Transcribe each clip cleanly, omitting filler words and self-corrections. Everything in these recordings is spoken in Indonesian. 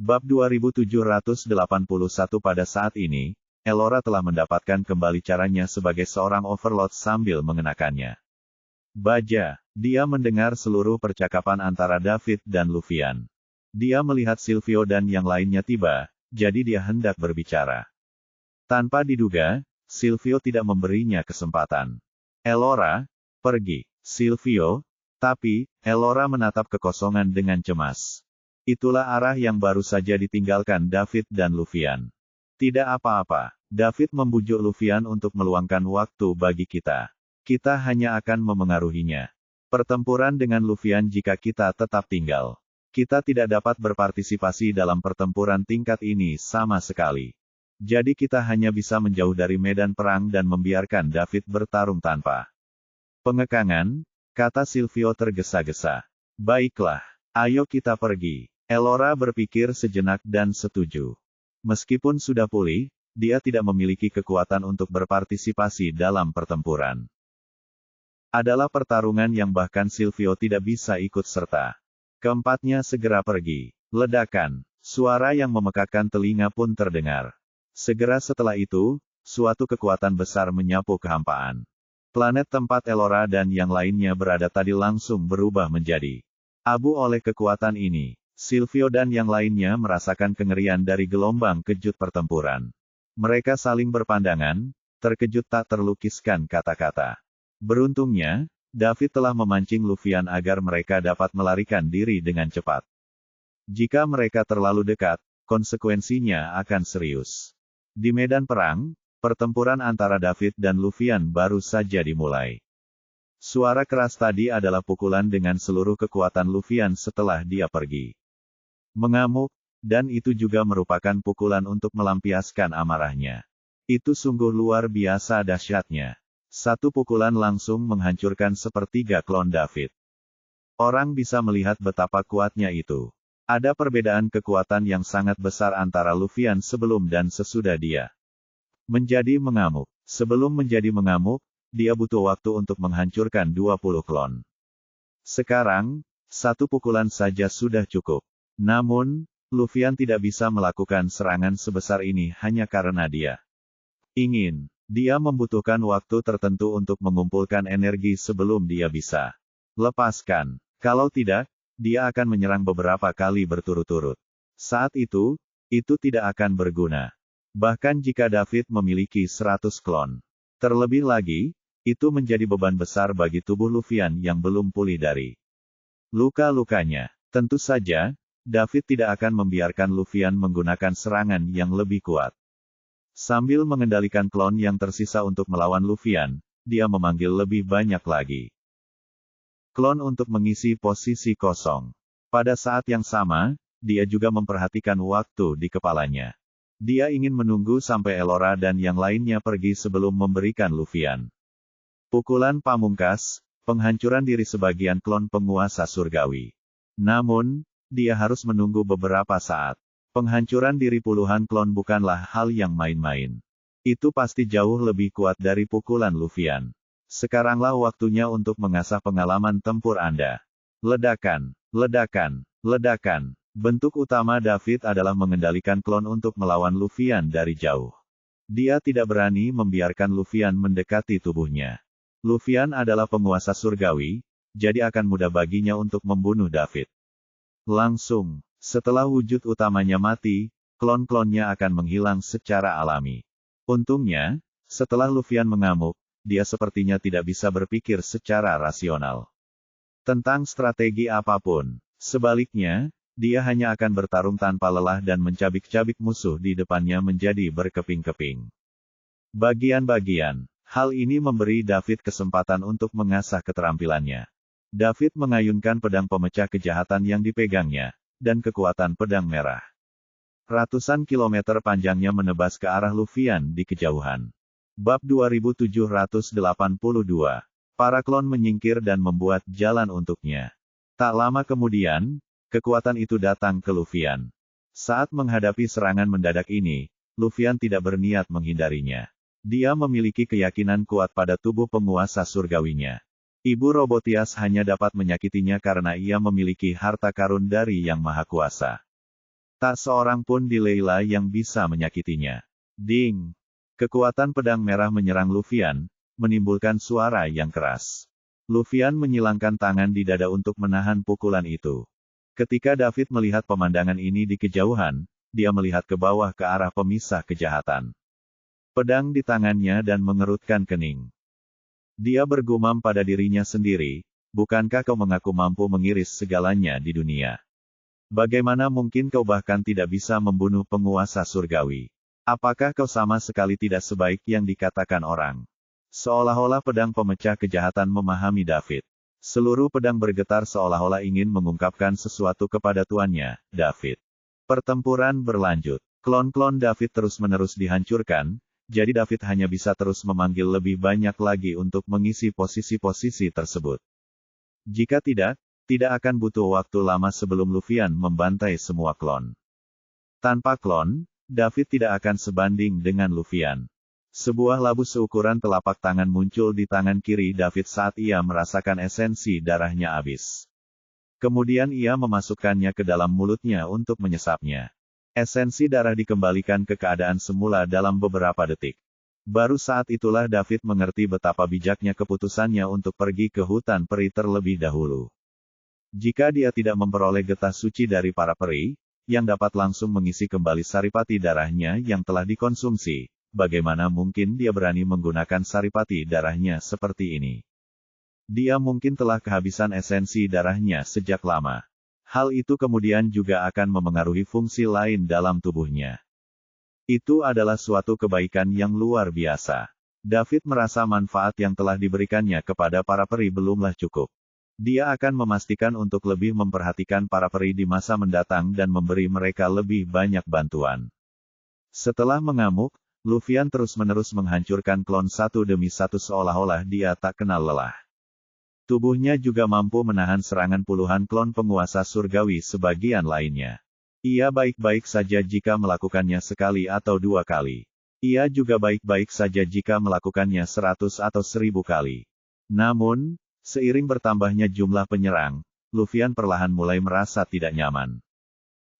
Bab 2781. Pada saat ini, Elora telah mendapatkan kembali caranya sebagai seorang overlord sambil mengenakannya. Baja, dia mendengar seluruh percakapan antara David dan Luvian. Dia melihat Silvio dan yang lainnya tiba, jadi dia hendak berbicara. Tanpa diduga, Silvio tidak memberinya kesempatan. Elora, pergi, Silvio. Tapi, Elora menatap kekosongan dengan cemas. Itulah arah yang baru saja ditinggalkan David dan Luvian. Tidak apa-apa, David membujuk Luvian untuk meluangkan waktu bagi kita. Kita hanya akan memengaruhinya. Pertempuran dengan Luvian jika kita tetap tinggal. Kita tidak dapat berpartisipasi dalam pertempuran tingkat ini sama sekali. Jadi kita hanya bisa menjauh dari medan perang dan membiarkan David bertarung tanpa pengekangan, kata Silvio tergesa-gesa. Baiklah, ayo kita pergi. Elora berpikir sejenak dan setuju. Meskipun sudah pulih, dia tidak memiliki kekuatan untuk berpartisipasi dalam pertempuran. Adalah pertarungan yang bahkan Silvio tidak bisa ikut serta. Keempatnya segera pergi. Ledakan, suara yang memekakkan telinga pun terdengar. Segera setelah itu, suatu kekuatan besar menyapu kehampaan. Planet tempat Elora dan yang lainnya berada tadi langsung berubah menjadi abu oleh kekuatan ini. Silvio dan yang lainnya merasakan kengerian dari gelombang kejut pertempuran. Mereka saling berpandangan, terkejut tak terlukiskan kata-kata. Beruntungnya, David telah memancing Luvian agar mereka dapat melarikan diri dengan cepat. Jika mereka terlalu dekat, konsekuensinya akan serius. Di medan perang, pertempuran antara David dan Luvian baru saja dimulai. Suara keras tadi adalah pukulan dengan seluruh kekuatan Luvian setelah dia pergi. Mengamuk, dan itu juga merupakan pukulan untuk melampiaskan amarahnya. Itu sungguh luar biasa dahsyatnya. Satu pukulan langsung menghancurkan sepertiga klon David. Orang bisa melihat betapa kuatnya itu. Ada perbedaan kekuatan yang sangat besar antara Luvian sebelum dan sesudah dia menjadi mengamuk. Sebelum menjadi mengamuk, dia butuh waktu untuk menghancurkan 20 klon. Sekarang, satu pukulan saja sudah cukup. Namun, Luvian tidak bisa melakukan serangan sebesar ini hanya karena dia ingin. Dia membutuhkan waktu tertentu untuk mengumpulkan energi sebelum dia bisa lepaskan. Kalau tidak, dia akan menyerang beberapa kali berturut-turut. Saat itu tidak akan berguna. Bahkan jika David memiliki 100 klon. Terlebih lagi, itu menjadi beban besar bagi tubuh Luvian yang belum pulih dari luka-lukanya. Tentu saja, David tidak akan membiarkan Luvian menggunakan serangan yang lebih kuat. Sambil mengendalikan klon yang tersisa untuk melawan Luvian, dia memanggil lebih banyak lagi klon untuk mengisi posisi kosong. Pada saat yang sama, dia juga memperhatikan waktu di kepalanya. Dia ingin menunggu sampai Elora dan yang lainnya pergi sebelum memberikan Luvian pukulan pamungkas, penghancuran diri sebagian klon penguasa surgawi. Namun, dia harus menunggu beberapa saat. Penghancuran diri puluhan klon bukanlah hal yang main-main. Itu pasti jauh lebih kuat dari pukulan Luvian. Sekaranglah waktunya untuk mengasah pengalaman tempur Anda. Ledakan, ledakan, ledakan. Bentuk utama David adalah mengendalikan klon untuk melawan Luvian dari jauh. Dia tidak berani membiarkan Luvian mendekati tubuhnya. Luvian adalah penguasa surgawi, jadi akan mudah baginya untuk membunuh David. Langsung, setelah wujud utamanya mati, klon-klonnya akan menghilang secara alami. Untungnya, setelah Luvian mengamuk, dia sepertinya tidak bisa berpikir secara rasional tentang strategi apapun. Sebaliknya, dia hanya akan bertarung tanpa lelah dan mencabik-cabik musuh di depannya menjadi berkeping-keping. Bagian-bagian. Hal ini memberi David kesempatan untuk mengasah keterampilannya. David mengayunkan pedang pemecah kejahatan yang dipegangnya, dan kekuatan pedang merah. Ratusan kilometer panjangnya menebas ke arah Luvian di kejauhan. Bab 2782. Para klon menyingkir dan membuat jalan untuknya. Tak lama kemudian, kekuatan itu datang ke Luvian. Saat menghadapi serangan mendadak ini, Luvian tidak berniat menghindarinya. Dia memiliki keyakinan kuat pada tubuh penguasa surgawinya. Ibu Robotias hanya dapat menyakitinya karena ia memiliki harta karun dari Yang Maha Kuasa. Tak seorang pun di Layla yang bisa menyakitinya. Ding! Kekuatan pedang merah menyerang Luffyan, menimbulkan suara yang keras. Luffyan menyilangkan tangan di dada untuk menahan pukulan itu. Ketika David melihat pemandangan ini di kejauhan, dia melihat ke bawah ke arah pemisah kejahatan. Pedang di tangannya dan mengerutkan kening. Dia bergumam pada dirinya sendiri, bukankah kau mengaku mampu mengiris segalanya di dunia? Bagaimana mungkin kau bahkan tidak bisa membunuh penguasa surgawi? Apakah kau sama sekali tidak sebaik yang dikatakan orang? Seolah-olah pedang pemecah kejahatan memahami David. Seluruh pedang bergetar seolah-olah ingin mengungkapkan sesuatu kepada tuannya, David. Pertempuran berlanjut. Klon-klon David terus-menerus dihancurkan, jadi David hanya bisa terus memanggil lebih banyak lagi untuk mengisi posisi-posisi tersebut. Jika tidak akan butuh waktu lama sebelum Luffyan membantai semua klon. Tanpa klon, David tidak akan sebanding dengan Luffyan. Sebuah labu seukuran telapak tangan muncul di tangan kiri David saat ia merasakan esensi darahnya habis. Kemudian ia memasukkannya ke dalam mulutnya untuk menyesapnya. Esensi darah dikembalikan ke keadaan semula dalam beberapa detik. Baru saat itulah David mengerti betapa bijaknya keputusannya untuk pergi ke hutan peri terlebih dahulu. Jika dia tidak memperoleh getah suci dari para peri, yang dapat langsung mengisi kembali saripati darahnya yang telah dikonsumsi, bagaimana mungkin dia berani menggunakan saripati darahnya seperti ini? Dia mungkin telah kehabisan esensi darahnya sejak lama. Hal itu kemudian juga akan memengaruhi fungsi lain dalam tubuhnya. Itu adalah suatu kebaikan yang luar biasa. David merasa manfaat yang telah diberikannya kepada para peri belumlah cukup. Dia akan memastikan untuk lebih memperhatikan para peri di masa mendatang dan memberi mereka lebih banyak bantuan. Setelah mengamuk, Luffyan terus-menerus menghancurkan klon satu demi satu seolah-olah dia tak kenal lelah. Tubuhnya juga mampu menahan serangan puluhan klon penguasa surgawi sebagian lainnya. Ia baik-baik saja jika melakukannya sekali atau 2 kali. Ia juga baik-baik saja jika melakukannya 100 atau 1000 kali. Namun, seiring bertambahnya jumlah penyerang, Luffyan perlahan mulai merasa tidak nyaman.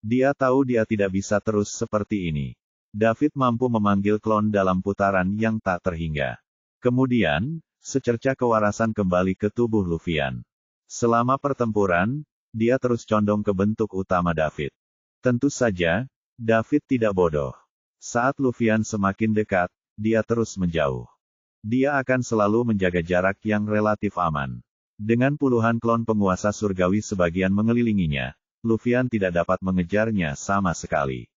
Dia tahu dia tidak bisa terus seperti ini. David mampu memanggil klon dalam putaran yang tak terhingga. Kemudian, secercah kewarasan kembali ke tubuh Luffyan. Selama pertempuran, dia terus condong ke bentuk utama David. Tentu saja, David tidak bodoh. Saat Luffyan semakin dekat, dia terus menjauh. Dia akan selalu menjaga jarak yang relatif aman. Dengan puluhan klon penguasa surgawi sebagian mengelilinginya, Luffyan tidak dapat mengejarnya sama sekali.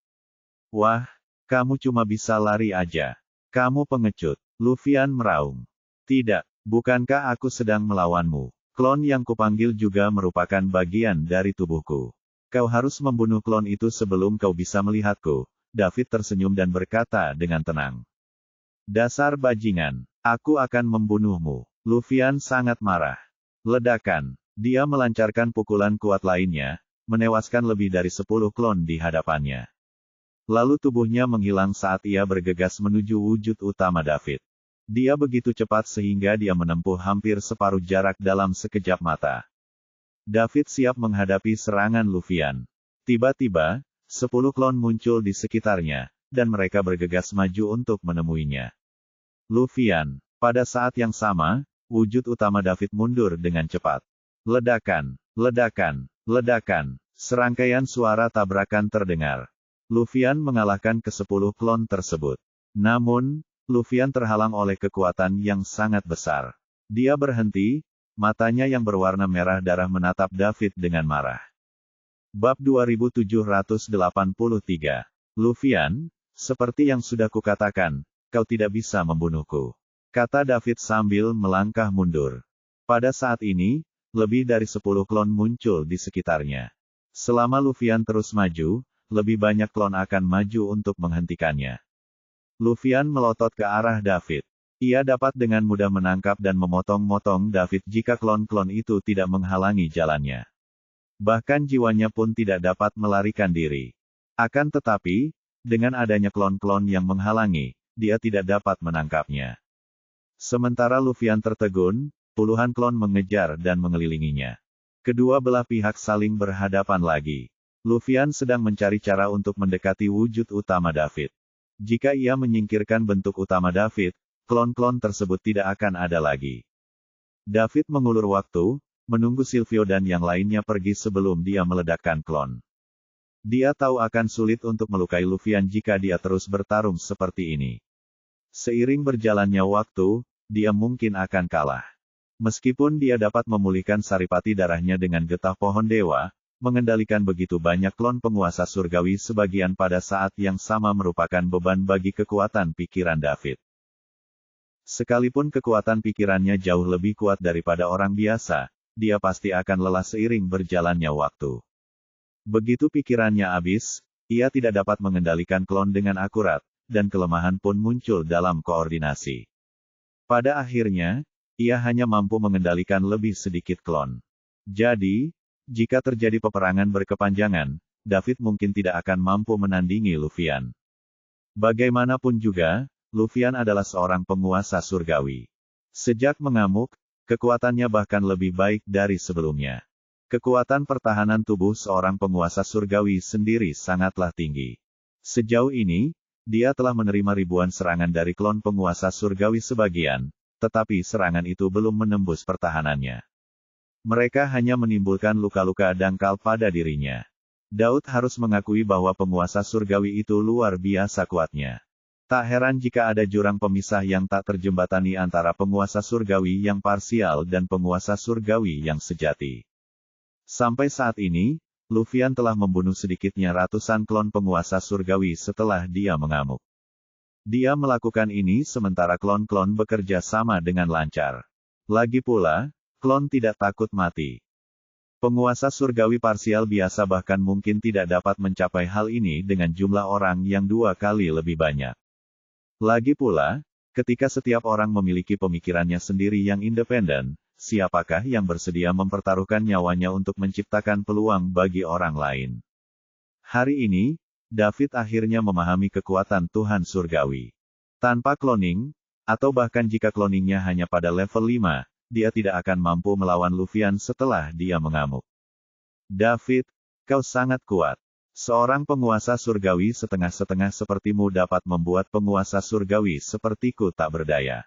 Wah, kamu cuma bisa lari aja. Kamu pengecut. Luffyan meraung. Tidak, bukankah aku sedang melawanmu? Klon yang kupanggil juga merupakan bagian dari tubuhku. Kau harus membunuh klon itu sebelum kau bisa melihatku. David tersenyum dan berkata dengan tenang. Dasar bajingan. Aku akan membunuhmu. Luffyan sangat marah. Ledakan. Dia melancarkan pukulan kuat lainnya, menewaskan lebih dari 10 klon di hadapannya. Lalu tubuhnya menghilang saat ia bergegas menuju wujud utama David. Dia begitu cepat sehingga dia menempuh hampir separuh jarak dalam sekejap mata. David siap menghadapi serangan Luffyan. Tiba-tiba, 10 klon muncul di sekitarnya, dan mereka bergegas maju untuk menemuinya. Luffyan. Pada saat yang sama, wujud utama David mundur dengan cepat. Ledakan, ledakan, ledakan. Serangkaian suara tabrakan terdengar. Luffyan mengalahkan ke-10 klon tersebut. Namun, Luffyan terhalang oleh kekuatan yang sangat besar. Dia berhenti, matanya yang berwarna merah darah menatap David dengan marah. Bab 2783. Luffyan, seperti yang sudah kukatakan, kau tidak bisa membunuhku, kata David sambil melangkah mundur. Pada saat ini, lebih dari 10 klon muncul di sekitarnya. Selama Luffyan terus maju, lebih banyak klon akan maju untuk menghentikannya. Luffyan melotot ke arah David. Ia dapat dengan mudah menangkap dan memotong-motong David jika klon-klon itu tidak menghalangi jalannya. Bahkan jiwanya pun tidak dapat melarikan diri. Akan tetapi, dengan adanya klon-klon yang menghalangi, dia tidak dapat menangkapnya. Sementara Luffyan tertegun, puluhan klon mengejar dan mengelilinginya. Kedua belah pihak saling berhadapan lagi. Luffy sedang mencari cara untuk mendekati wujud utama David. Jika ia menyingkirkan bentuk utama David, klon-klon tersebut tidak akan ada lagi. David mengulur waktu, menunggu Silvio dan yang lainnya pergi sebelum dia meledakkan klon. Dia tahu akan sulit untuk melukai Luffy jika dia terus bertarung seperti ini. Seiring berjalannya waktu, dia mungkin akan kalah. Meskipun dia dapat memulihkan saripati darahnya dengan getah pohon dewa, mengendalikan begitu banyak klon penguasa surgawi sebagian pada saat yang sama merupakan beban bagi kekuatan pikiran David. Sekalipun kekuatan pikirannya jauh lebih kuat daripada orang biasa, dia pasti akan lelah seiring berjalannya waktu. Begitu pikirannya habis, ia tidak dapat mengendalikan klon dengan akurat, dan kelemahan pun muncul dalam koordinasi. Pada akhirnya, ia hanya mampu mengendalikan lebih sedikit klon. Jadi, jika terjadi peperangan berkepanjangan, David mungkin tidak akan mampu menandingi Luffy. Bagaimanapun juga, Luffy adalah seorang penguasa surgawi. Sejak mengamuk, kekuatannya bahkan lebih baik dari sebelumnya. Kekuatan pertahanan tubuh seorang penguasa surgawi sendiri sangatlah tinggi. Sejauh ini, dia telah menerima ribuan serangan dari klon penguasa surgawi sebagian, tetapi serangan itu belum menembus pertahanannya. Mereka hanya menimbulkan luka-luka dangkal pada dirinya. Daud harus mengakui bahwa penguasa surgawi itu luar biasa kuatnya. Tak heran jika ada jurang pemisah yang tak terjembatani antara penguasa surgawi yang parsial dan penguasa surgawi yang sejati. Sampai saat ini, Luffy telah membunuh sedikitnya ratusan klon penguasa surgawi setelah dia mengamuk. Dia melakukan ini sementara klon-klon bekerja sama dengan lancar. Lagi pula, klon tidak takut mati. Penguasa surgawi parsial biasa bahkan mungkin tidak dapat mencapai hal ini dengan jumlah orang yang 2 kali lebih banyak. Lagi pula, ketika setiap orang memiliki pemikirannya sendiri yang independen, siapakah yang bersedia mempertaruhkan nyawanya untuk menciptakan peluang bagi orang lain? Hari ini, David akhirnya memahami kekuatan Tuhan surgawi. Tanpa cloning, atau bahkan jika cloningnya hanya pada level 5, dia tidak akan mampu melawan Luffy setelah dia mengamuk. David, kau sangat kuat. Seorang penguasa surgawi setengah-setengah sepertimu dapat membuat penguasa surgawi sepertiku tak berdaya.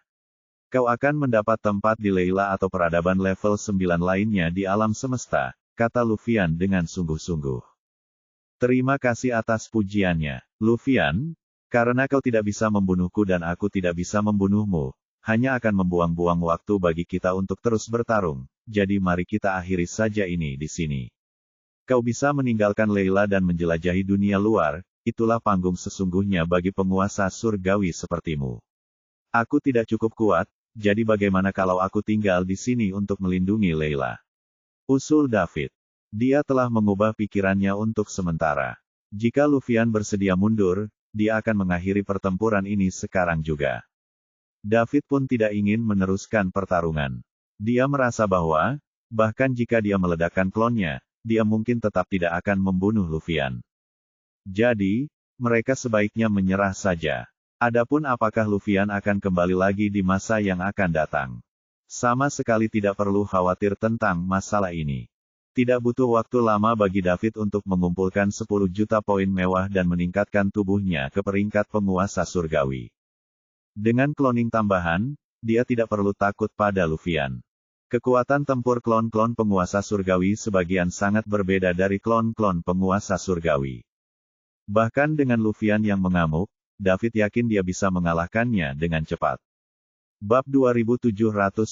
Kau akan mendapat tempat di Layla atau peradaban level 9 lainnya di alam semesta, kata Luffy dengan sungguh-sungguh. Terima kasih atas pujiannya, Luffy, karena kau tidak bisa membunuhku dan aku tidak bisa membunuhmu. Hanya akan membuang-buang waktu bagi kita untuk terus bertarung, jadi mari kita akhiri saja ini di sini. Kau bisa meninggalkan Layla dan menjelajahi dunia luar, itulah panggung sesungguhnya bagi penguasa surgawi sepertimu. Aku tidak cukup kuat, jadi bagaimana kalau aku tinggal di sini untuk melindungi Layla? Usul David. Dia telah mengubah pikirannya untuk sementara. Jika Luffy bersedia mundur, dia akan mengakhiri pertempuran ini sekarang juga. David pun tidak ingin meneruskan pertarungan. Dia merasa bahwa, bahkan jika dia meledakkan klonnya, dia mungkin tetap tidak akan membunuh Luffy. Jadi, mereka sebaiknya menyerah saja. Adapun apakah Luffy akan kembali lagi di masa yang akan datang? Sama sekali tidak perlu khawatir tentang masalah ini. Tidak butuh waktu lama bagi David untuk mengumpulkan 10 juta poin mewah dan meningkatkan tubuhnya ke peringkat penguasa surgawi. Dengan cloning tambahan, dia tidak perlu takut pada Luffy. Kekuatan tempur klon-klon penguasa surgawi sebagian sangat berbeda dari klon-klon penguasa surgawi. Bahkan dengan Luffy yang mengamuk, David yakin dia bisa mengalahkannya dengan cepat. Bab 2784.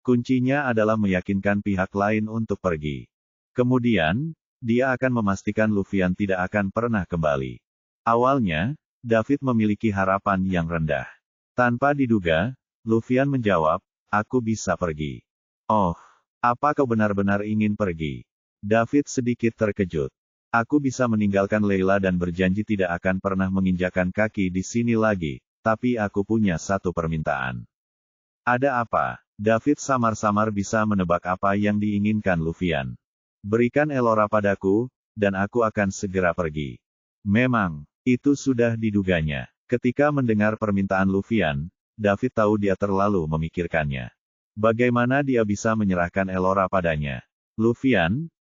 Kuncinya adalah meyakinkan pihak lain untuk pergi. Kemudian, dia akan memastikan Luffy tidak akan pernah kembali. Awalnya, David memiliki harapan yang rendah. Tanpa diduga, Luffy menjawab, aku bisa pergi. Oh, apa kau benar-benar ingin pergi? David sedikit terkejut. Aku bisa meninggalkan Layla dan berjanji tidak akan pernah menginjakan kaki di sini lagi, tapi aku punya satu permintaan. Ada apa? David samar-samar bisa menebak apa yang diinginkan Luffy. Berikan Elora padaku, dan aku akan segera pergi. Memang, itu sudah diduganya. Ketika mendengar permintaan Luffy, David tahu dia terlalu memikirkannya. Bagaimana dia bisa menyerahkan Elora padanya? Luffy,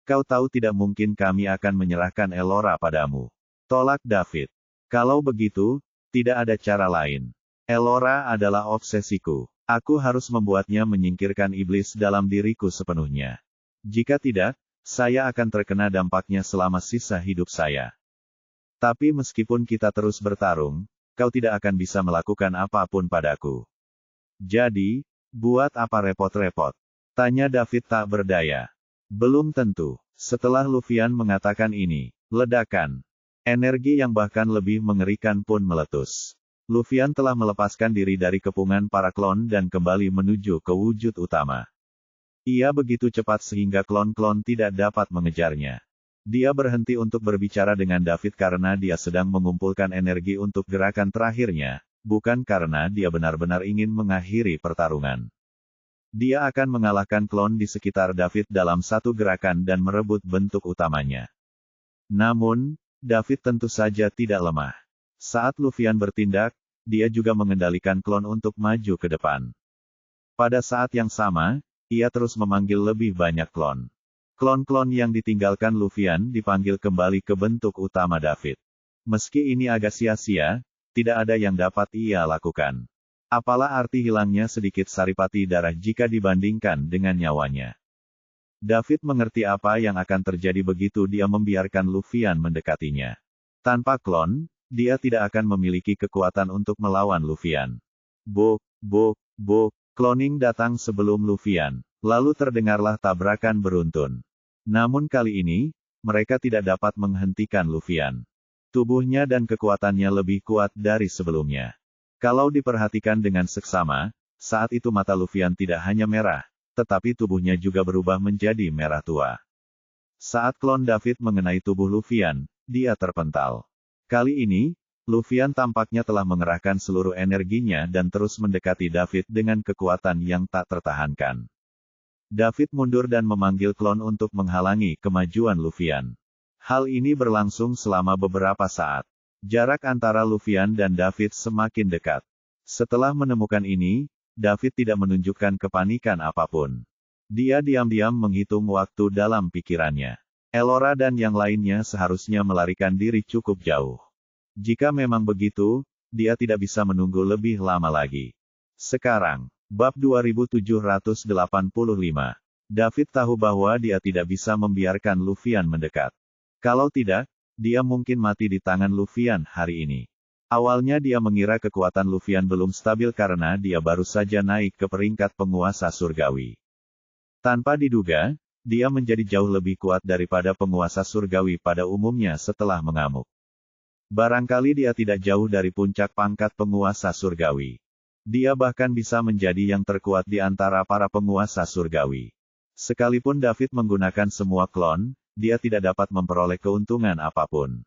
Kau tahu tidak mungkin kami akan menyerahkan Elora padamu. Tolak David. Kalau begitu, tidak ada cara lain. Elora adalah obsesiku. Aku harus membuatnya menyingkirkan iblis dalam diriku sepenuhnya. Jika tidak, saya akan terkena dampaknya selama sisa hidup saya. Tapi meskipun kita terus bertarung, kau tidak akan bisa melakukan apapun padaku. Jadi, buat apa repot-repot? Tanya David tak berdaya. Belum tentu. Setelah Luffyan mengatakan ini, ledakan. Energi yang bahkan lebih mengerikan pun meletus. Luffyan telah melepaskan diri dari kepungan para klon dan kembali menuju ke wujud utama. Ia begitu cepat sehingga klon-klon tidak dapat mengejarnya. Dia berhenti untuk berbicara dengan David karena dia sedang mengumpulkan energi untuk gerakan terakhirnya, bukan karena dia benar-benar ingin mengakhiri pertarungan. Dia akan mengalahkan klon di sekitar David dalam satu gerakan dan merebut bentuk utamanya. Namun, David tentu saja tidak lemah. Saat Luffyan bertindak, dia juga mengendalikan klon untuk maju ke depan. Pada saat yang sama, ia terus memanggil lebih banyak klon. Klon-klon yang ditinggalkan Luffyan dipanggil kembali ke bentuk utama David. Meski ini agak sia-sia, tidak ada yang dapat ia lakukan. Apalah arti hilangnya sedikit saripati darah jika dibandingkan dengan nyawanya. David mengerti apa yang akan terjadi begitu dia membiarkan Luffyan mendekatinya. Tanpa klon, dia tidak akan memiliki kekuatan untuk melawan Luffyan. Bok, bok, bok, cloning datang sebelum Luffyan. Lalu terdengarlah tabrakan beruntun. Namun kali ini, mereka tidak dapat menghentikan Luffyan. Tubuhnya dan kekuatannya lebih kuat dari sebelumnya. Kalau diperhatikan dengan seksama, saat itu mata Luffyan tidak hanya merah, tetapi tubuhnya juga berubah menjadi merah tua. Saat klon David mengenai tubuh Luffyan, dia terpental. Kali ini, Luffyan tampaknya telah mengerahkan seluruh energinya dan terus mendekati David dengan kekuatan yang tak tertahankan. David mundur dan memanggil klon untuk menghalangi kemajuan Luffyan. Hal ini berlangsung selama beberapa saat. Jarak antara Luffyan dan David semakin dekat. Setelah menemukan ini, David tidak menunjukkan kepanikan apapun. Dia diam-diam menghitung waktu dalam pikirannya. Elora dan yang lainnya seharusnya melarikan diri cukup jauh. Jika memang begitu, dia tidak bisa menunggu lebih lama lagi. Sekarang, bab 2785. David tahu bahwa dia tidak bisa membiarkan Luffyan mendekat. Kalau tidak, dia mungkin mati di tangan Luffyan hari ini. Awalnya dia mengira kekuatan Luffyan belum stabil karena dia baru saja naik ke peringkat penguasa surgawi. Tanpa diduga, dia menjadi jauh lebih kuat daripada penguasa surgawi pada umumnya setelah mengamuk. Barangkali dia tidak jauh dari puncak pangkat penguasa surgawi. Dia bahkan bisa menjadi yang terkuat di antara para penguasa surgawi. Sekalipun David menggunakan semua klon, dia tidak dapat memperoleh keuntungan apapun.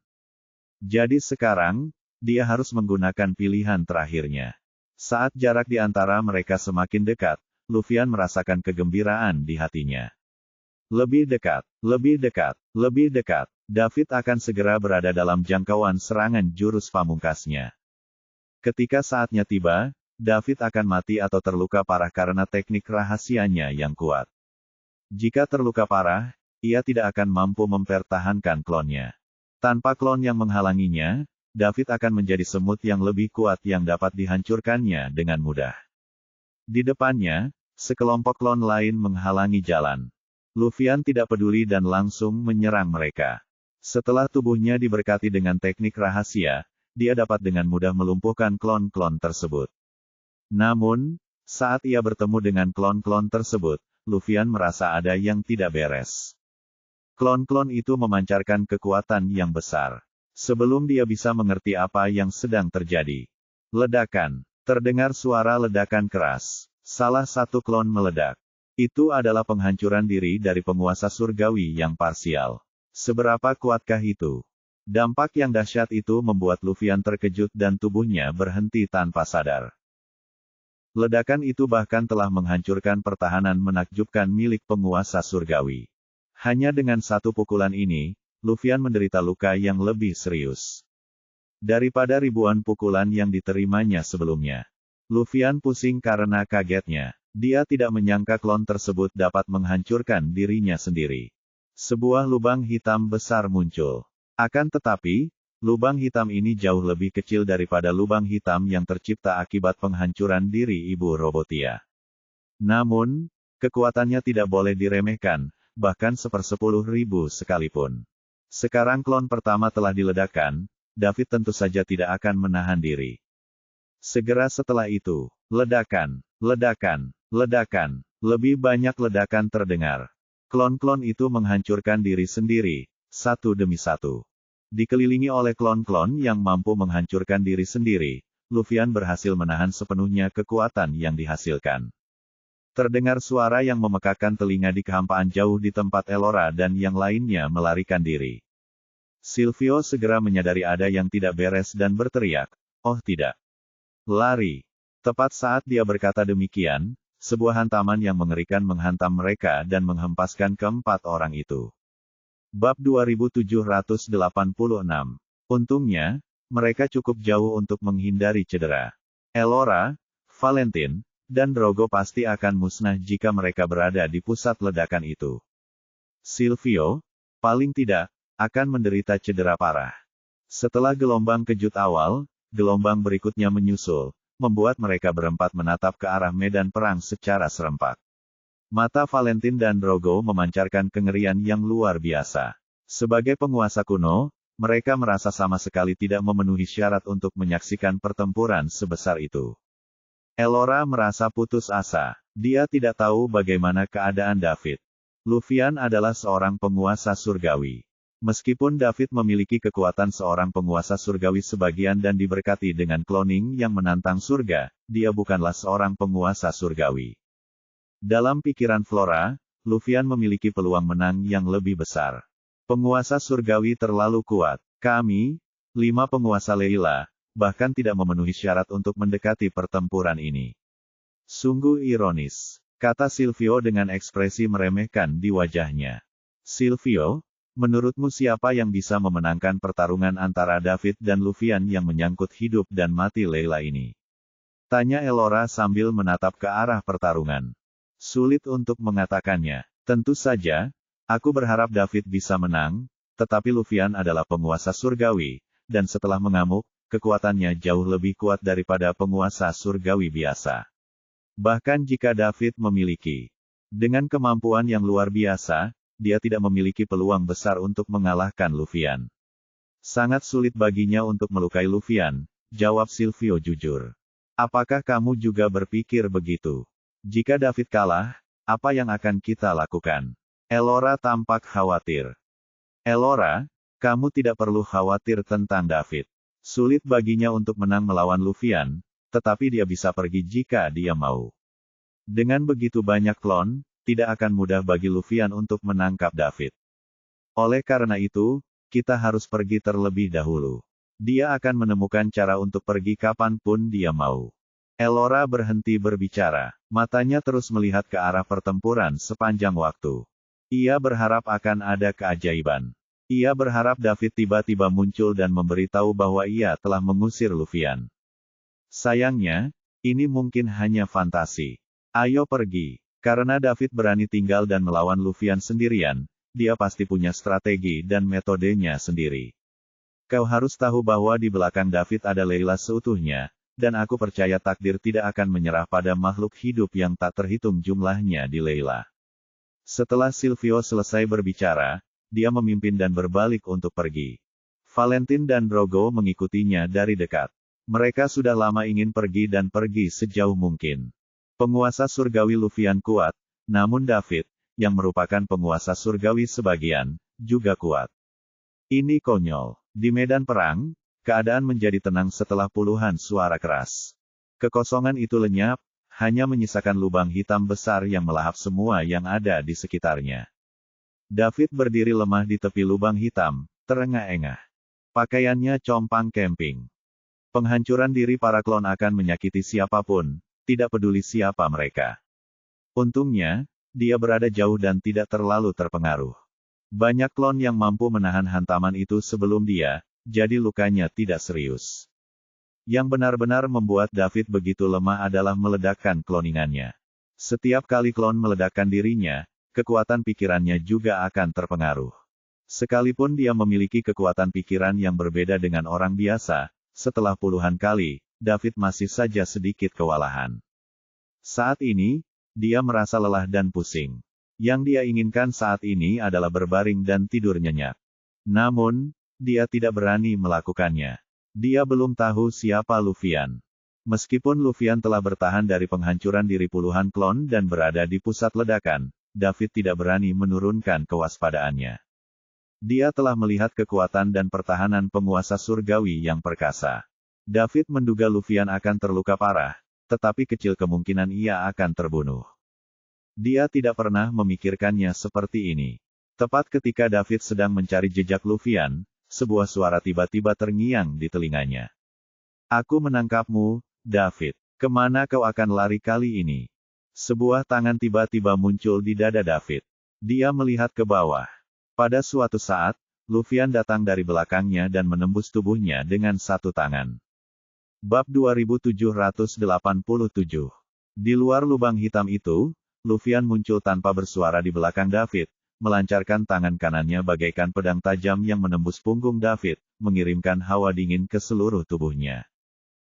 Jadi sekarang, dia harus menggunakan pilihan terakhirnya. Saat jarak di antara mereka semakin dekat, Luffyan merasakan kegembiraan di hatinya. Lebih dekat, lebih dekat, lebih dekat. David akan segera berada dalam jangkauan serangan jurus pamungkasnya. Ketika saatnya tiba, David akan mati atau terluka parah karena teknik rahasianya yang kuat. Jika terluka parah, ia tidak akan mampu mempertahankan klonnya. Tanpa klon yang menghalanginya, David akan menjadi semut yang lebih kuat yang dapat dihancurkannya dengan mudah. Di depannya, sekelompok klon lain menghalangi jalan. Luffyan tidak peduli dan langsung menyerang mereka. Setelah tubuhnya diberkati dengan teknik rahasia, dia dapat dengan mudah melumpuhkan klon-klon tersebut. Namun, saat ia bertemu dengan klon-klon tersebut, Luffyan merasa ada yang tidak beres. Klon-klon itu memancarkan kekuatan yang besar. Sebelum dia bisa mengerti apa yang sedang terjadi. Ledakan. Terdengar suara ledakan keras. Salah satu klon meledak. Itu adalah penghancuran diri dari penguasa surgawi yang parsial. Seberapa kuatkah itu? Dampak yang dahsyat itu membuat Luffyan terkejut dan tubuhnya berhenti tanpa sadar. Ledakan itu bahkan telah menghancurkan pertahanan menakjubkan milik penguasa surgawi. Hanya dengan satu pukulan ini, Luffyan menderita luka yang lebih serius daripada ribuan pukulan yang diterimanya sebelumnya. Luffyan pusing karena kagetnya. Dia tidak menyangka klon tersebut dapat menghancurkan dirinya sendiri. Sebuah lubang hitam besar muncul. Akan tetapi, lubang hitam ini jauh lebih kecil daripada lubang hitam yang tercipta akibat penghancuran diri Ibu Robotia. Namun, kekuatannya tidak boleh diremehkan, bahkan 1/10.000 sekalipun. Sekarang klon pertama telah diledakkan, David tentu saja tidak akan menahan diri. Segera setelah itu, ledakan, ledakan, ledakan, lebih banyak ledakan terdengar. Klon-klon itu menghancurkan diri sendiri, satu demi satu. Dikelilingi oleh klon-klon yang mampu menghancurkan diri sendiri, Luffy berhasil menahan sepenuhnya kekuatan yang dihasilkan. Terdengar suara yang memekakan telinga di kehampaan jauh di tempat Elora dan yang lainnya melarikan diri. Silvio segera menyadari ada yang tidak beres dan berteriak, "Oh tidak! Lari!" Tepat saat dia berkata demikian, sebuah hantaman yang mengerikan menghantam mereka dan menghempaskan keempat orang itu. Bab 2786. Untungnya, mereka cukup jauh untuk menghindari cedera. Elora, Valentin, dan Drogo pasti akan musnah jika mereka berada di pusat ledakan itu. Silvio, paling tidak, akan menderita cedera parah. Setelah gelombang kejut awal, gelombang berikutnya menyusul, membuat mereka berempat menatap ke arah medan perang secara serempak. Mata Valentin dan Drogo memancarkan kengerian yang luar biasa. Sebagai penguasa kuno, mereka merasa sama sekali tidak memenuhi syarat untuk menyaksikan pertempuran sebesar itu. Elora merasa putus asa. Dia tidak tahu bagaimana keadaan David. Luffy adalah seorang penguasa surgawi. Meskipun David memiliki kekuatan seorang penguasa surgawi sebagian dan diberkati dengan cloning yang menantang surga, dia bukanlah seorang penguasa surgawi. Dalam pikiran Flora, Luffy memiliki peluang menang yang lebih besar. Penguasa surgawi terlalu kuat. Kami, 5 penguasa Leila, bahkan tidak memenuhi syarat untuk mendekati pertempuran ini. Sungguh ironis, kata Silvio dengan ekspresi meremehkan di wajahnya. Silvio, menurutmu siapa yang bisa memenangkan pertarungan antara David dan Luffy yang menyangkut hidup dan mati Leila ini? Tanya Elora sambil menatap ke arah pertarungan. Sulit untuk mengatakannya. Tentu saja, aku berharap David bisa menang, tetapi Luffy adalah penguasa surgawi, dan setelah mengamuk, kekuatannya jauh lebih kuat daripada penguasa surgawi biasa. Bahkan jika David memiliki dengan kemampuan yang luar biasa, dia tidak memiliki peluang besar untuk mengalahkan Luffy. Sangat sulit baginya untuk melukai Luffy, jawab Silvio jujur. Apakah kamu juga berpikir begitu? Jika David kalah, apa yang akan kita lakukan? Elora tampak khawatir. Elora, kamu tidak perlu khawatir tentang David. Sulit baginya untuk menang melawan Luffy, tetapi dia bisa pergi jika dia mau. Dengan begitu banyak klon, tidak akan mudah bagi Luffy untuk menangkap David. Oleh karena itu, kita harus pergi terlebih dahulu. Dia akan menemukan cara untuk pergi kapanpun dia mau. Elora berhenti berbicara. Matanya terus melihat ke arah pertempuran sepanjang waktu. Ia berharap akan ada keajaiban. Ia berharap David tiba-tiba muncul dan memberitahu bahwa ia telah mengusir Luffy. Sayangnya, ini mungkin hanya fantasi. Ayo pergi. Karena David berani tinggal dan melawan Luffy sendirian, dia pasti punya strategi dan metodenya sendiri. Kau harus tahu bahwa di belakang David ada Leila seutuhnya, dan aku percaya takdir tidak akan menyerah pada makhluk hidup yang tak terhitung jumlahnya di Leila. Setelah Silvio selesai berbicara, dia memimpin dan berbalik untuk pergi. Valentin dan Drogo mengikutinya dari dekat. Mereka sudah lama ingin pergi dan pergi sejauh mungkin. Penguasa surgawi Luffy kuat, namun David, yang merupakan penguasa surgawi sebagian, juga kuat. Ini konyol. Di medan perang, keadaan menjadi tenang setelah puluhan suara keras. Kekosongan itu lenyap, hanya menyisakan lubang hitam besar yang melahap semua yang ada di sekitarnya. David berdiri lemah di tepi lubang hitam, terengah-engah. Pakaiannya compang camping. Penghancuran diri para klon akan menyakiti siapapun, tidak peduli siapa mereka. Untungnya, dia berada jauh dan tidak terlalu terpengaruh. Banyak klon yang mampu menahan hantaman itu sebelum dia, jadi lukanya tidak serius. Yang benar-benar membuat David begitu lemah adalah meledakkan kloningannya. Setiap kali klon meledakkan dirinya, kekuatan pikirannya juga akan terpengaruh. Sekalipun dia memiliki kekuatan pikiran yang berbeda dengan orang biasa, setelah puluhan kali, David masih saja sedikit kewalahan. Saat ini, dia merasa lelah dan pusing. Yang dia inginkan saat ini adalah berbaring dan tidur nyenyak. Namun, dia tidak berani melakukannya. Dia belum tahu siapa Luffyan. Meskipun Luffyan telah bertahan dari penghancuran diri puluhan klon dan berada di pusat ledakan, David tidak berani menurunkan kewaspadaannya. Dia telah melihat kekuatan dan pertahanan penguasa surgawi yang perkasa. David menduga Luffyan akan terluka parah, tetapi kecil kemungkinan ia akan terbunuh. Dia tidak pernah memikirkannya seperti ini. Tepat ketika David sedang mencari jejak Luffyan, sebuah suara tiba-tiba terngiang di telinganya. Aku menangkapmu, David. Kemana kau akan lari kali ini? Sebuah tangan tiba-tiba muncul di dada David. Dia melihat ke bawah. Pada suatu saat, Luffyan datang dari belakangnya dan menembus tubuhnya dengan satu tangan. Bab 2787. Di luar lubang hitam itu, Luffyan muncul tanpa bersuara di belakang David, melancarkan tangan kanannya bagaikan pedang tajam yang menembus punggung David, mengirimkan hawa dingin ke seluruh tubuhnya.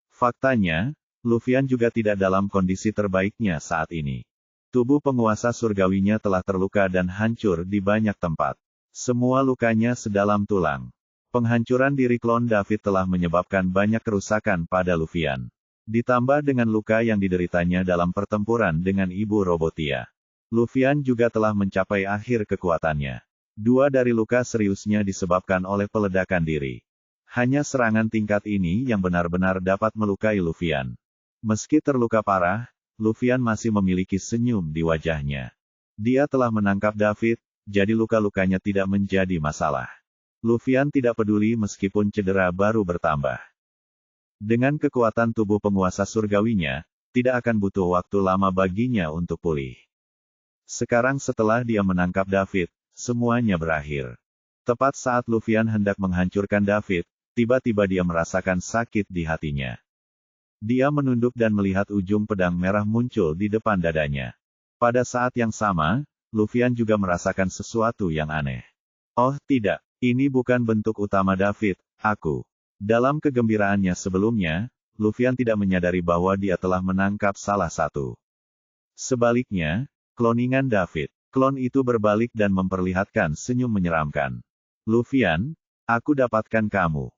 Faktanya, Luffyan juga tidak dalam kondisi terbaiknya saat ini. Tubuh penguasa surgawinya telah terluka dan hancur di banyak tempat. Semua lukanya sedalam tulang. Penghancuran diri klon David telah menyebabkan banyak kerusakan pada Luffyan. Ditambah dengan luka yang dideritanya dalam pertempuran dengan Ibu Robotia. Luffyan juga telah mencapai akhir kekuatannya. Dua dari luka seriusnya disebabkan oleh peledakan diri. Hanya serangan tingkat ini yang benar-benar dapat melukai Luffyan. Meski terluka parah, Luffyan masih memiliki senyum di wajahnya. Dia telah menangkap David, jadi luka-lukanya tidak menjadi masalah. Luffyan tidak peduli meskipun cedera baru bertambah. Dengan kekuatan tubuh penguasa surgawinya, tidak akan butuh waktu lama baginya untuk pulih. Sekarang setelah dia menangkap David, semuanya berakhir. Tepat saat Luffyan hendak menghancurkan David, tiba-tiba dia merasakan sakit di hatinya. Dia menunduk dan melihat ujung pedang merah muncul di depan dadanya. Pada saat yang sama, Luffyan juga merasakan sesuatu yang aneh. Oh tidak, ini bukan bentuk utama David, aku. Dalam kegembiraannya sebelumnya, Luffyan tidak menyadari bahwa dia telah menangkap salah satu. Sebaliknya, kloningan David. Klon itu berbalik dan memperlihatkan senyum menyeramkan. Luffyan, aku dapatkan kamu.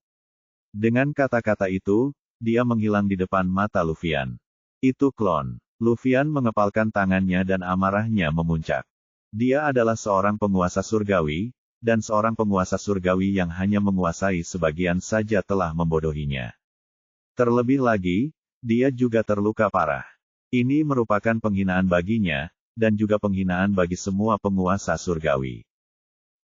Dengan kata-kata itu, dia menghilang di depan mata Luffyan. Itu klon. Luffyan mengepalkan tangannya dan amarahnya memuncak. Dia adalah seorang penguasa surgawi, dan seorang penguasa surgawi yang hanya menguasai sebagian saja telah membodohinya. Terlebih lagi, dia juga terluka parah. Ini merupakan penghinaan baginya, dan juga penghinaan bagi semua penguasa surgawi.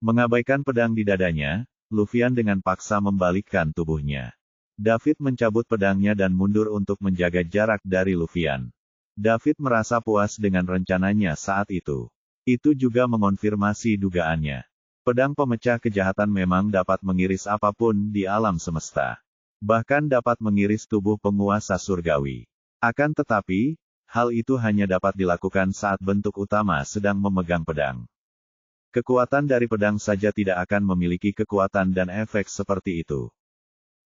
Mengabaikan pedang di dadanya, Luffyan dengan paksa membalikkan tubuhnya. David mencabut pedangnya dan mundur untuk menjaga jarak dari Luffyan. David merasa puas dengan rencananya saat itu. Itu juga mengonfirmasi dugaannya. Pedang pemecah kejahatan memang dapat mengiris apapun di alam semesta. Bahkan dapat mengiris tubuh penguasa surgawi. Akan tetapi, hal itu hanya dapat dilakukan saat bentuk utama sedang memegang pedang. Kekuatan dari pedang saja tidak akan memiliki kekuatan dan efek seperti itu.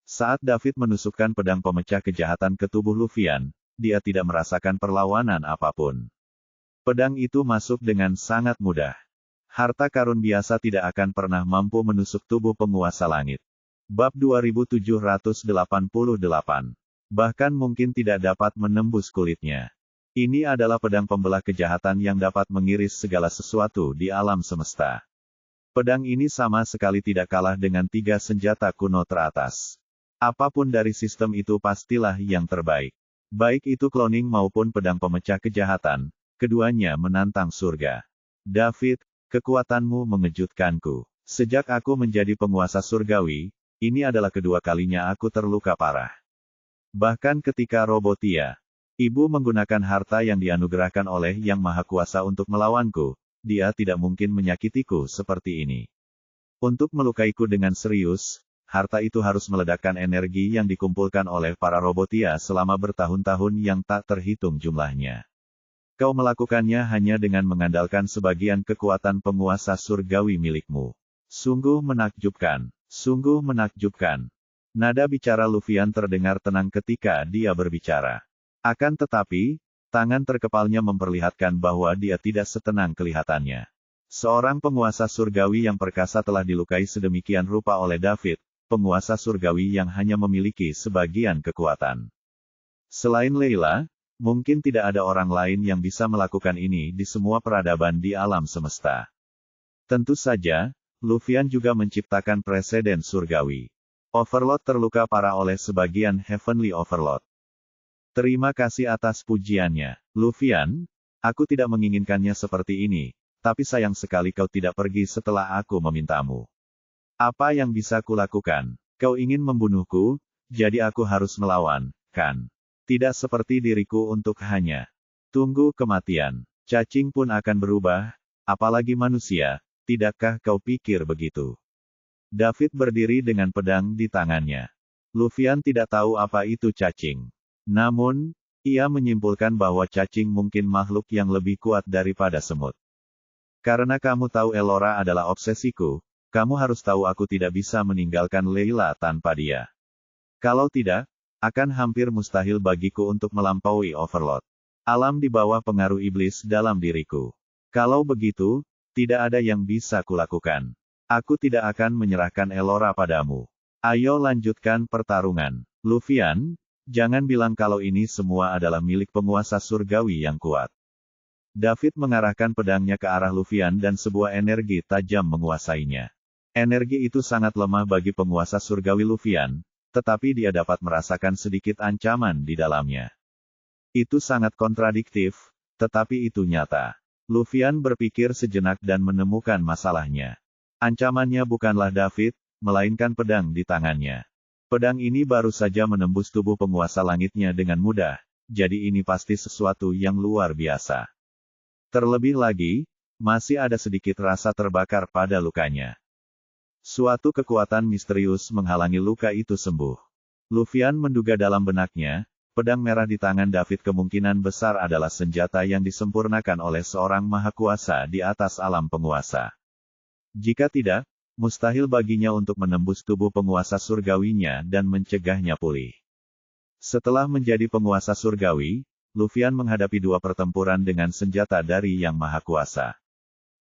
Saat David menusukkan pedang pemecah kejahatan ke tubuh Luffyan, dia tidak merasakan perlawanan apapun. Pedang itu masuk dengan sangat mudah. Harta karun biasa tidak akan pernah mampu menusuk tubuh penguasa langit. Bab 2788. Bahkan mungkin tidak dapat menembus kulitnya. Ini adalah pedang pembelah kejahatan yang dapat mengiris segala sesuatu di alam semesta. Pedang ini sama sekali tidak kalah dengan 3 senjata kuno teratas. Apapun dari sistem itu pastilah yang terbaik. Baik itu cloning maupun pedang pemecah kejahatan, keduanya menantang surga. David, kekuatanmu mengejutkanku. Sejak aku menjadi penguasa surgawi, ini adalah kedua kalinya aku terluka parah. Bahkan ketika Robotia, ibu menggunakan harta yang dianugerahkan oleh Yang Maha Kuasa untuk melawanku, dia tidak mungkin menyakitiku seperti ini. Untuk melukaiku dengan serius, harta itu harus meledakkan energi yang dikumpulkan oleh para Robotia selama bertahun-tahun yang tak terhitung jumlahnya. Kau melakukannya hanya dengan mengandalkan sebagian kekuatan penguasa surgawi milikmu. Sungguh menakjubkan. Sungguh menakjubkan. Nada bicara Lufian terdengar tenang ketika dia berbicara. Akan tetapi, tangan terkepalnya memperlihatkan bahwa dia tidak setenang kelihatannya. Seorang penguasa surgawi yang perkasa telah dilukai sedemikian rupa oleh David, penguasa surgawi yang hanya memiliki sebagian kekuatan. Selain Leila, mungkin tidak ada orang lain yang bisa melakukan ini di semua peradaban di alam semesta. Tentu saja, Lufian juga menciptakan preseden surgawi. Overlord terluka parah oleh sebagian Heavenly Overlord. Terima kasih atas pujiannya, Lufian. Aku tidak menginginkannya seperti ini, tapi sayang sekali kau tidak pergi setelah aku memintamu. Apa yang bisa kulakukan? Kau ingin membunuhku, jadi aku harus melawan, kan? Tidak seperti diriku untuk hanya tunggu kematian. Cacing pun akan berubah, apalagi manusia, tidakkah kau pikir begitu? David berdiri dengan pedang di tangannya. Lufian tidak tahu apa itu cacing. Namun, ia menyimpulkan bahwa cacing mungkin makhluk yang lebih kuat daripada semut. Karena kamu tahu Elora adalah obsesiku, kamu harus tahu aku tidak bisa meninggalkan Leila tanpa dia. Kalau tidak, akan hampir mustahil bagiku untuk melampaui Overlord. Alam di bawah pengaruh iblis dalam diriku. Kalau begitu, tidak ada yang bisa kulakukan. Aku tidak akan menyerahkan Elora padamu. Ayo lanjutkan pertarungan. Lufian, jangan bilang kalau ini semua adalah milik penguasa surgawi yang kuat. David mengarahkan pedangnya ke arah Lufian dan sebuah energi tajam menguasainya. Energi itu sangat lemah bagi penguasa surgawi Lufian, tetapi dia dapat merasakan sedikit ancaman di dalamnya. Itu sangat kontradiktif, tetapi itu nyata. Lufian berpikir sejenak dan menemukan masalahnya. Ancamannya bukanlah David, melainkan pedang di tangannya. Pedang ini baru saja menembus tubuh penguasa langitnya dengan mudah, jadi ini pasti sesuatu yang luar biasa. Terlebih lagi, masih ada sedikit rasa terbakar pada lukanya. Suatu kekuatan misterius menghalangi luka itu sembuh. Lufian menduga dalam benaknya, pedang merah di tangan David kemungkinan besar adalah senjata yang disempurnakan oleh seorang maha kuasa di atas alam penguasa. Jika tidak, mustahil baginya untuk menembus tubuh penguasa surgawinya dan mencegahnya pulih. Setelah menjadi penguasa surgawi, Lufian menghadapi dua pertempuran dengan senjata dari Yang Maha Kuasa.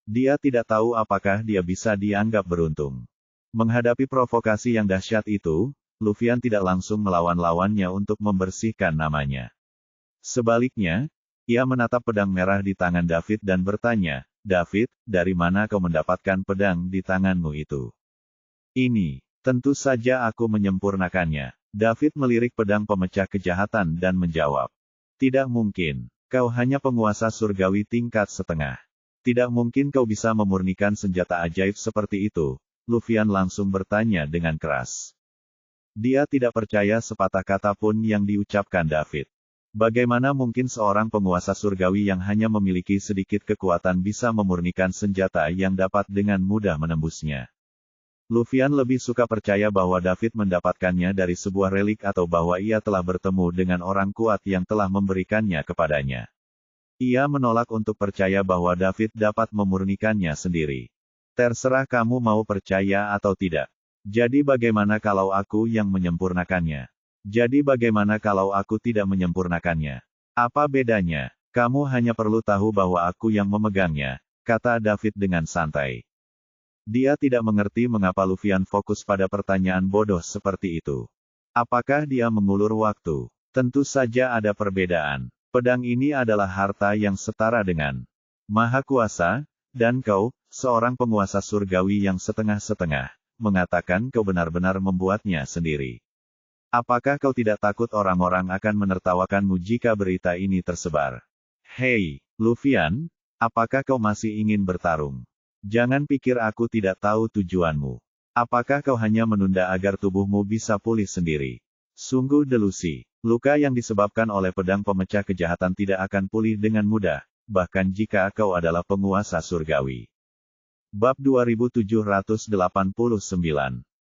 Dia tidak tahu apakah dia bisa dianggap beruntung. Menghadapi provokasi yang dahsyat itu, Lufian tidak langsung melawan lawannya untuk membersihkan namanya. Sebaliknya, ia menatap pedang merah di tangan David dan bertanya, "David, dari mana kau mendapatkan pedang di tanganmu itu?" "Ini, tentu saja aku menyempurnakannya." David melirik pedang pemecah kejahatan dan menjawab, "Tidak mungkin, kau hanya penguasa surgawi tingkat setengah. Tidak mungkin kau bisa memurnikan senjata ajaib seperti itu." Lufian langsung bertanya dengan keras. Dia tidak percaya sepatah kata pun yang diucapkan David. Bagaimana mungkin seorang penguasa surgawi yang hanya memiliki sedikit kekuatan bisa memurnikan senjata yang dapat dengan mudah menembusnya? Lufian lebih suka percaya bahwa David mendapatkannya dari sebuah relik atau bahwa ia telah bertemu dengan orang kuat yang telah memberikannya kepadanya. Ia menolak untuk percaya bahwa David dapat memurnikannya sendiri. Terserah kamu mau percaya atau tidak. Jadi bagaimana kalau aku yang menyempurnakannya? Jadi bagaimana kalau aku tidak menyempurnakannya? Apa bedanya? Kamu hanya perlu tahu bahwa aku yang memegangnya, kata David dengan santai. Dia tidak mengerti mengapa Lufian fokus pada pertanyaan bodoh seperti itu. Apakah dia mengulur waktu? Tentu saja ada perbedaan. Pedang ini adalah harta yang setara dengan Maha Kuasa, dan kau, seorang penguasa surgawi yang setengah-setengah, mengatakan kau benar-benar membuatnya sendiri. Apakah kau tidak takut orang-orang akan menertawakanmu jika berita ini tersebar? Hei, Lufian, apakah kau masih ingin bertarung? Jangan pikir aku tidak tahu tujuanmu. Apakah kau hanya menunda agar tubuhmu bisa pulih sendiri? Sungguh delusi. Luka yang disebabkan oleh pedang pemecah kejahatan tidak akan pulih dengan mudah, bahkan jika kau adalah penguasa surgawi. Bab 2789.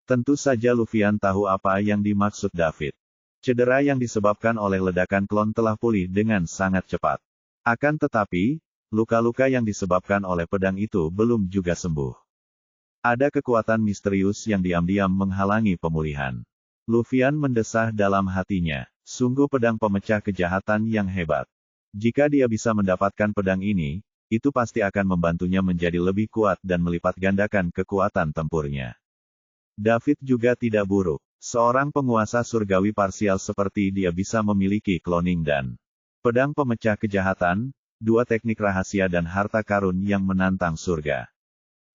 Tentu saja Lufian tahu apa yang dimaksud David. Cedera yang disebabkan oleh ledakan klon telah pulih dengan sangat cepat. Akan tetapi, luka-luka yang disebabkan oleh pedang itu belum juga sembuh. Ada kekuatan misterius yang diam-diam menghalangi pemulihan. Luffy mendesah dalam hatinya. Sungguh pedang pemecah kejahatan yang hebat. Jika dia bisa mendapatkan pedang ini, itu pasti akan membantunya menjadi lebih kuat dan melipat gandakan kekuatan tempurnya. David juga tidak buruk. Seorang penguasa surgawi parsial seperti dia bisa memiliki cloning dan pedang pemecah kejahatan, dua teknik rahasia dan harta karun yang menantang surga.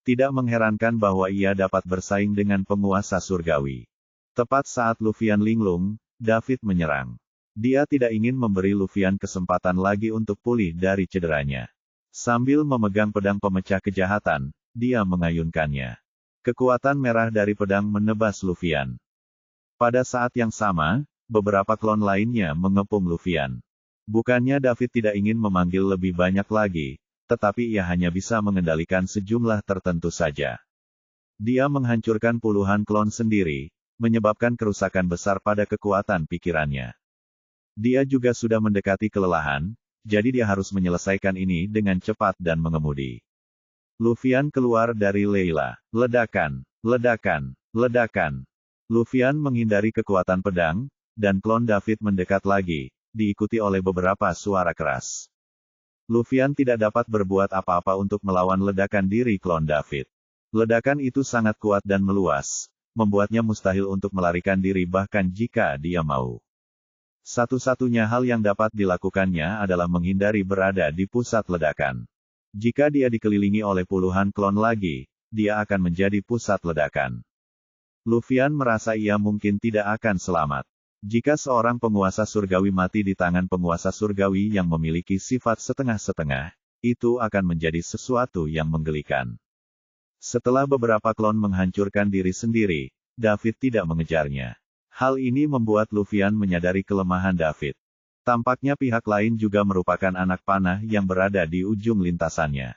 Tidak mengherankan bahwa ia dapat bersaing dengan penguasa surgawi. Tepat saat Luffy linglung, David menyerang. Dia tidak ingin memberi Luffy kesempatan lagi untuk pulih dari cederanya. Sambil memegang pedang pemecah kejahatan, dia mengayunkannya. Kekuatan merah dari pedang menebas Luffy. Pada saat yang sama, beberapa klon lainnya mengepung Luffy. Bukannya David tidak ingin memanggil lebih banyak lagi, tetapi ia hanya bisa mengendalikan sejumlah tertentu saja. Dia menghancurkan puluhan klon sendiri, menyebabkan kerusakan besar pada kekuatan pikirannya. Dia juga sudah mendekati kelelahan, jadi dia harus menyelesaikan ini dengan cepat dan mengemudi. Luffy keluar dari Layla. Ledakan, ledakan, ledakan. Luffy menghindari kekuatan pedang, dan klon David mendekat lagi, diikuti oleh beberapa suara keras. Luffy tidak dapat berbuat apa-apa untuk melawan ledakan diri klon David. Ledakan itu sangat kuat dan meluas, membuatnya mustahil untuk melarikan diri bahkan jika dia mau. Satu-satunya hal yang dapat dilakukannya adalah menghindari berada di pusat ledakan. Jika dia dikelilingi oleh puluhan klon lagi, dia akan menjadi pusat ledakan. Luffy merasa ia mungkin tidak akan selamat. Jika seorang penguasa surgawi mati di tangan penguasa surgawi yang memiliki sifat setengah-setengah, itu akan menjadi sesuatu yang menggelikan. Setelah beberapa klon menghancurkan diri sendiri, David tidak mengejarnya. Hal ini membuat Luffy menyadari kelemahan David. Tampaknya pihak lain juga merupakan anak panah yang berada di ujung lintasannya.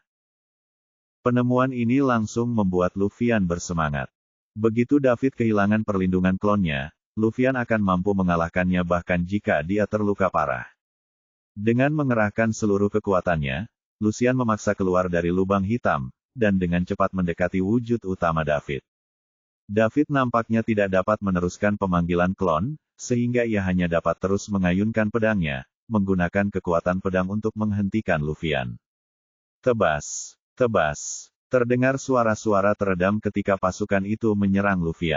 Penemuan ini langsung membuat Luffy bersemangat. Begitu David kehilangan perlindungan klonnya, Luffy akan mampu mengalahkannya bahkan jika dia terluka parah. Dengan mengerahkan seluruh kekuatannya, Lucian memaksa keluar dari lubang hitam, dan dengan cepat mendekati wujud utama David. David nampaknya tidak dapat meneruskan pemanggilan klon, sehingga ia hanya dapat terus mengayunkan pedangnya, menggunakan kekuatan pedang untuk menghentikan Luffy. Tebas, tebas. Terdengar suara-suara teredam ketika pasukan itu menyerang Luffy.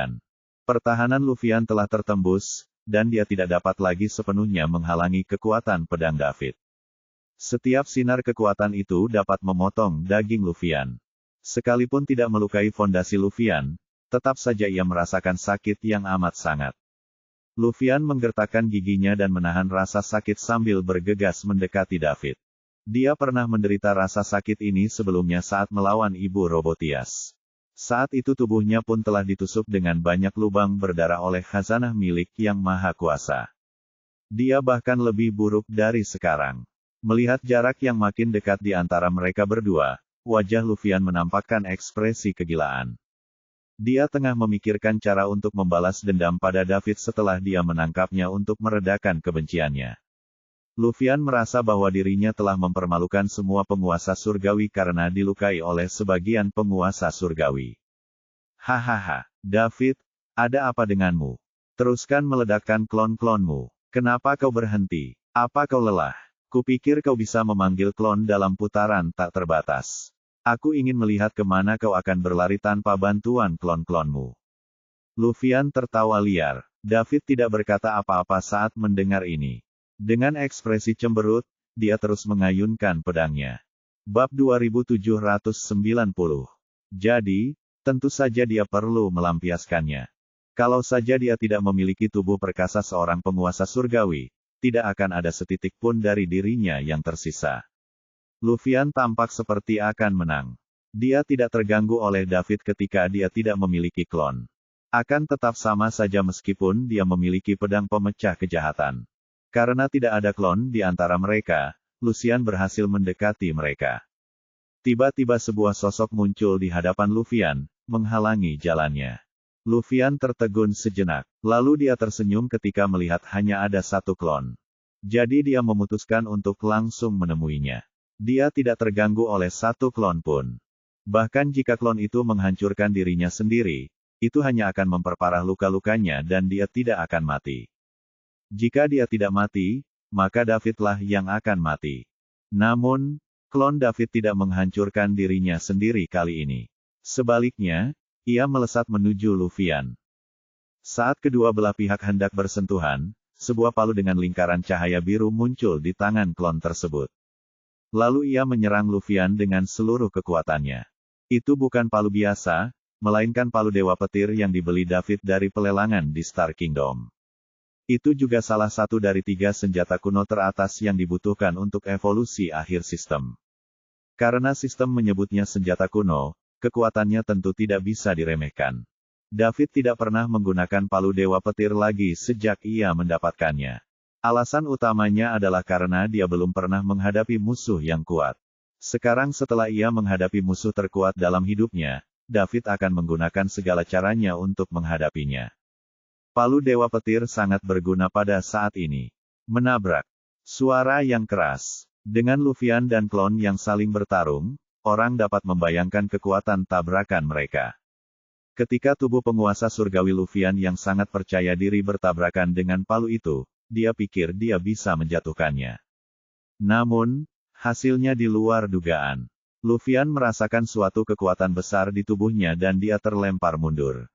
Pertahanan Luffy telah tertembus, dan dia tidak dapat lagi sepenuhnya menghalangi kekuatan pedang David. Setiap sinar kekuatan itu dapat memotong daging Luffy. Sekalipun tidak melukai fondasi Luffy, tetap saja ia merasakan sakit yang amat sangat. Luffy menggertakkan giginya dan menahan rasa sakit sambil bergegas mendekati David. Dia pernah menderita rasa sakit ini sebelumnya saat melawan Ibu Robotias. Saat itu tubuhnya pun telah ditusuk dengan banyak lubang berdarah oleh khazanah milik Yang Maha Kuasa. Dia bahkan lebih buruk dari sekarang. Melihat jarak yang makin dekat di antara mereka berdua, wajah Luffy menampakkan ekspresi kegilaan. Dia tengah memikirkan cara untuk membalas dendam pada David setelah dia menangkapnya untuk meredakan kebenciannya. Luffy merasa bahwa dirinya telah mempermalukan semua penguasa surgawi karena dilukai oleh sebagian penguasa surgawi. Hahaha, David, ada apa denganmu? Teruskan meledakkan klon-klonmu. Kenapa kau berhenti? Apa kau lelah? Kupikir kau bisa memanggil klon dalam putaran tak terbatas. Aku ingin melihat kemana kau akan berlari tanpa bantuan klon-klonmu. Luffy tertawa liar. David tidak berkata apa-apa saat mendengar ini. Dengan ekspresi cemberut, dia terus mengayunkan pedangnya. Bab 2790. Jadi, tentu saja dia perlu melampiaskannya. Kalau saja dia tidak memiliki tubuh perkasa seorang penguasa surgawi, tidak akan ada setitik pun dari dirinya yang tersisa. Luffy tampak seperti akan menang. Dia tidak terganggu oleh David ketika dia tidak memiliki klon. Akan tetap sama saja meskipun dia memiliki pedang pemecah kejahatan. Karena tidak ada klon di antara mereka, Lucian berhasil mendekati mereka. Tiba-tiba sebuah sosok muncul di hadapan Luffy, menghalangi jalannya. Luffy tertegun sejenak, lalu dia tersenyum ketika melihat hanya ada satu klon. Jadi dia memutuskan untuk langsung menemuinya. Dia tidak terganggu oleh satu klon pun. Bahkan jika klon itu menghancurkan dirinya sendiri, itu hanya akan memperparah luka-lukanya dan dia tidak akan mati. Jika dia tidak mati, maka Davidlah yang akan mati. Namun, klon David tidak menghancurkan dirinya sendiri kali ini. Sebaliknya, ia melesat menuju Luffyan. Saat kedua belah pihak hendak bersentuhan, sebuah palu dengan lingkaran cahaya biru muncul di tangan klon tersebut. Lalu ia menyerang Luffyan dengan seluruh kekuatannya. Itu bukan palu biasa, melainkan palu Dewa Petir yang dibeli David dari pelelangan di Star Kingdom. Itu juga salah satu dari 3 senjata kuno teratas yang dibutuhkan untuk evolusi akhir sistem. Karena sistem menyebutnya senjata kuno, kekuatannya tentu tidak bisa diremehkan. David tidak pernah menggunakan palu Dewa Petir lagi sejak ia mendapatkannya. Alasan utamanya adalah karena dia belum pernah menghadapi musuh yang kuat. Sekarang setelah ia menghadapi musuh terkuat dalam hidupnya, David akan menggunakan segala caranya untuk menghadapinya. Palu Dewa Petir sangat berguna pada saat ini. Menabrak. Suara yang keras. Dengan Luffyan dan klon yang saling bertarung, orang dapat membayangkan kekuatan tabrakan mereka. Ketika tubuh penguasa surgawi Luffyan yang sangat percaya diri bertabrakan dengan palu itu, dia pikir dia bisa menjatuhkannya. Namun, hasilnya di luar dugaan. Luffyan merasakan suatu kekuatan besar di tubuhnya dan dia terlempar mundur.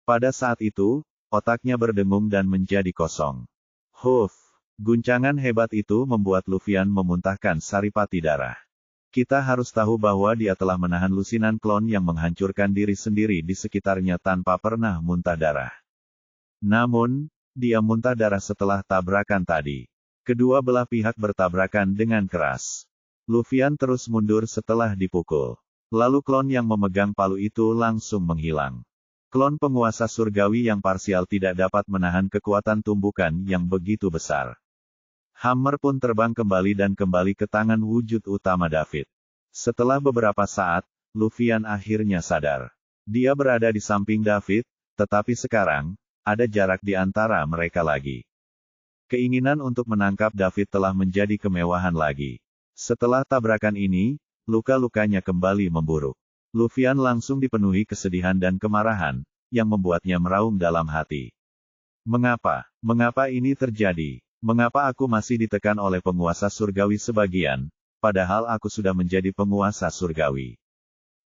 Pada saat itu, otaknya berdengung dan menjadi kosong. Huff! Guncangan hebat itu membuat Luffyan memuntahkan saripati darah. Kita harus tahu bahwa dia telah menahan lusinan klon yang menghancurkan diri sendiri di sekitarnya tanpa pernah muntah darah. Namun, dia muntah darah setelah tabrakan tadi. Kedua belah pihak bertabrakan dengan keras. Luffyan terus mundur setelah dipukul. Lalu klon yang memegang palu itu langsung menghilang. Klon penguasa surgawi yang parsial tidak dapat menahan kekuatan tumbukan yang begitu besar. Hammer pun terbang kembali dan kembali ke tangan wujud utama David. Setelah beberapa saat, Luffyan akhirnya sadar. Dia berada di samping David, tetapi sekarang, ada jarak di antara mereka lagi. Keinginan untuk menangkap David telah menjadi kemewahan lagi. Setelah tabrakan ini, luka-lukanya kembali memburuk. Luffyan langsung dipenuhi kesedihan dan kemarahan, yang membuatnya meraung dalam hati. Mengapa? Mengapa ini terjadi? Mengapa aku masih ditekan oleh penguasa surgawi sebagian, padahal aku sudah menjadi penguasa surgawi?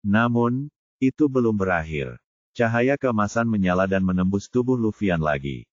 Namun, itu belum berakhir. Cahaya keemasan menyala dan menembus tubuh Luffyan lagi.